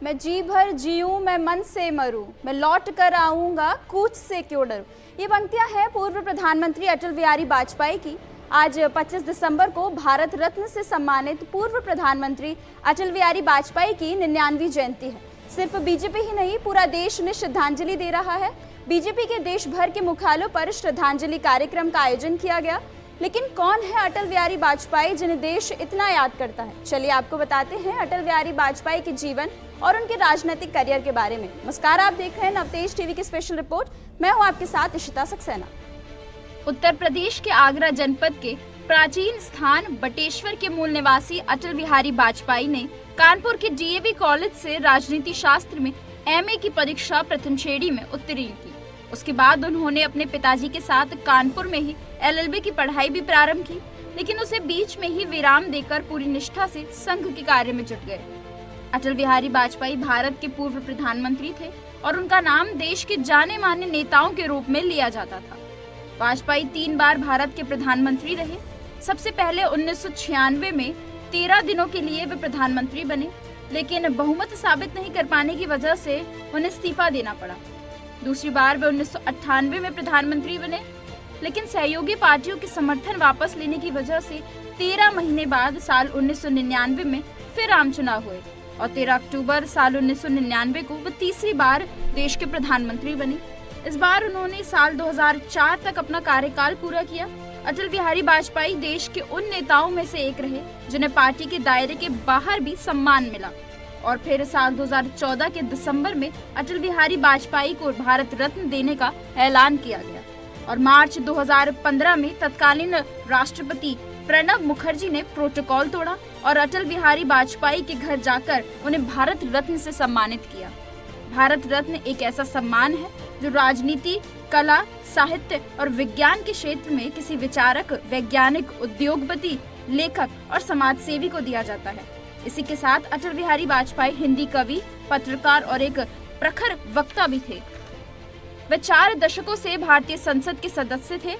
मैं जी भर जीऊं, मैं मन से मरूं, मैं लौट कर आऊंगा, कूच से क्यों डरूं। ये पंक्तियां हैं पूर्व प्रधानमंत्री अटल बिहारी वाजपेयी की। आज 25 दिसंबर को भारत रत्न से सम्मानित पूर्व प्रधानमंत्री अटल बिहारी वाजपेयी की 99वीं जयंती है। सिर्फ बीजेपी ही नहीं, पूरा देश उन्हें श्रद्धांजलि दे रहा है। बीजेपी के देश भर के मुख्यालयों पर श्रद्धांजलि कार्यक्रम का आयोजन किया गया। लेकिन कौन है अटल बिहारी वाजपेयी जिन्हें देश इतना याद करता है? चलिए आपको बताते हैं अटल बिहारी वाजपेयी के जीवन और उनके राजनीतिक करियर के बारे में। नमस्कार, आप देख रहे हैं नवतेज टीवी की स्पेशल रिपोर्ट। मैं हूं आपके साथ इशिता सक्सेना। उत्तर प्रदेश के आगरा जनपद के प्राचीन स्थान बटेश्वर के मूल निवासी अटल बिहारी वाजपेयी ने कानपुर के डीएवी कॉलेज से राजनीति शास्त्र में एमए की परीक्षा प्रथम श्रेणी में उत्तीर्ण की। उसके बाद उन्होंने अपने पिताजी के साथ कानपुर में ही एलएलबी की पढ़ाई भी प्रारंभ की, लेकिन उसे बीच में ही विराम देकर पूरी निष्ठा से संघ के कार्य में जुट गए। अटल बिहारी वाजपेयी भारत के पूर्व प्रधानमंत्री थे और उनका नाम देश के जाने माने नेताओं के रूप में लिया जाता था। वाजपेयी 3 बार भारत के प्रधानमंत्री रहे। सबसे पहले 1996 में 13 दिनों के लिए वे प्रधानमंत्री बने, लेकिन बहुमत साबित नहीं कर पाने की वजह से उन्हें इस्तीफा देना पड़ा। दूसरी बार वे 1998 में प्रधानमंत्री बने, लेकिन सहयोगी पार्टियों के समर्थन वापस लेने की वजह से 13 महीने बाद साल 1999 में फिर आम चुनाव हुए और 13 अक्टूबर साल 1999 को वे तीसरी बार देश के प्रधानमंत्री बने। इस बार उन्होंने साल 2004 तक अपना कार्यकाल पूरा किया। अटल बिहारी वाजपेयी देश के उन नेताओं में से एक रहे जिन्हें पार्टी के दायरे के बाहर भी सम्मान मिला और फिर साल 2014 के दिसंबर में अटल बिहारी वाजपेयी को भारत रत्न देने का ऐलान किया गया और मार्च 2015 में तत्कालीन राष्ट्रपति प्रणब मुखर्जी ने प्रोटोकॉल तोड़ा और अटल बिहारी वाजपेयी के घर जाकर उन्हें भारत रत्न से सम्मानित किया। भारत रत्न एक ऐसा सम्मान है जो राजनीति, कला, साहित्य और विज्ञान के क्षेत्र में किसी विचारक, वैज्ञानिक, उद्योगपति, लेखक और समाज सेवी को दिया जाता है। इसी के साथ अटल बिहारी वाजपेयी हिंदी कवि, पत्रकार और एक प्रखर वक्ता भी थे। वे 4 दशकों से भारतीय संसद के सदस्य थे।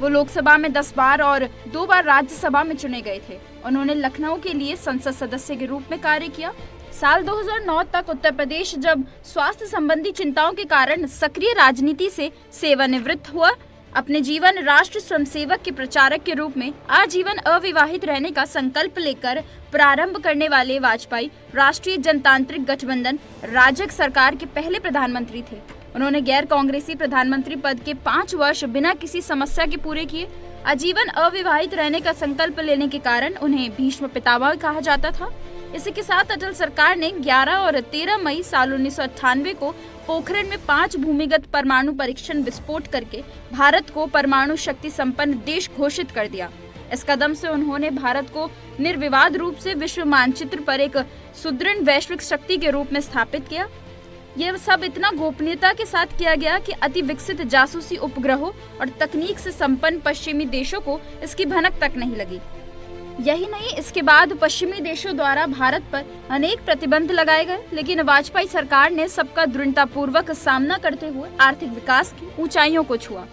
वो लोकसभा में 10 बार और 2 बार राज्यसभा में चुने गए थे। उन्होंने लखनऊ के लिए संसद सदस्य के रूप में कार्य किया। साल 2009 तक उत्तर प्रदेश जब स्वास्थ्य संबंधी चिंताओं के कारण सक्रिय राजनीति से सेवानिवृत्त हुआ, अपने जीवन राष्ट्र स्वयंसेवक के प्रचारक के रूप में आजीवन अविवाहित रहने का संकल्प लेकर प्रारंभ करने वाले वाजपेयी राष्ट्रीय जनतांत्रिक गठबंधन राजग सरकार के पहले प्रधानमंत्री थे। उन्होंने गैर कांग्रेसी प्रधानमंत्री पद के 5 वर्ष बिना किसी समस्या के पूरे किए। आजीवन अविवाहित रहने का संकल्प लेने के कारण उन्हें भीष्म पितामह कहा जाता था। इसी के साथ अटल सरकार ने 11 और 13 मई साल 1998 को पोखरण में 5 भूमिगत परमाणु परीक्षण विस्फोट करके भारत को परमाणु शक्ति संपन्न देश घोषित कर दिया। इस कदम से उन्होंने भारत को निर्विवाद रूप से विश्व मानचित्र पर एक सुदृढ़ वैश्विक शक्ति के रूप में स्थापित किया। यह सब इतना गोपनीयता के साथ किया गया कि अति विकसित जासूसी उपग्रहों और तकनीक से संपन्न पश्चिमी देशों को इसकी भनक तक नहीं लगी। यही नहीं, इसके बाद पश्चिमी देशों द्वारा भारत पर अनेक प्रतिबंध लगाए गए, लेकिन वाजपेयी सरकार ने सबका दृढ़तापूर्वक सामना करते हुए आर्थिक विकास की ऊंचाइयों को छुआ।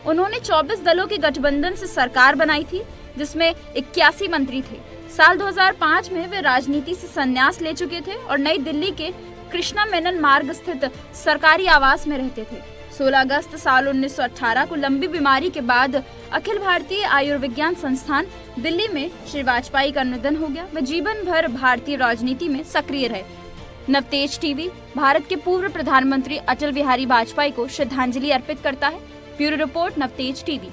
उन्होंने 24 दलों के गठबंधन से सरकार बनाई थी, जिसमें 81 मंत्री थे। साल 2005 में वे राजनीति से संन्यास ले चुके थे और नई दिल्ली के कृष्णा मेनन मार्ग स्थित सरकारी आवास में रहते थे। 16 अगस्त साल 1918 को लंबी बीमारी के बाद अखिल भारतीय आयुर्विज्ञान संस्थान दिल्ली में श्री वाजपेयी का निधन हो गया। वे जीवन भर भारतीय राजनीति में सक्रिय रहे। नवतेज टीवी भारत के पूर्व प्रधानमंत्री अटल बिहारी वाजपेयी को श्रद्धांजलि अर्पित करता है। Bureau report, Navtej TV.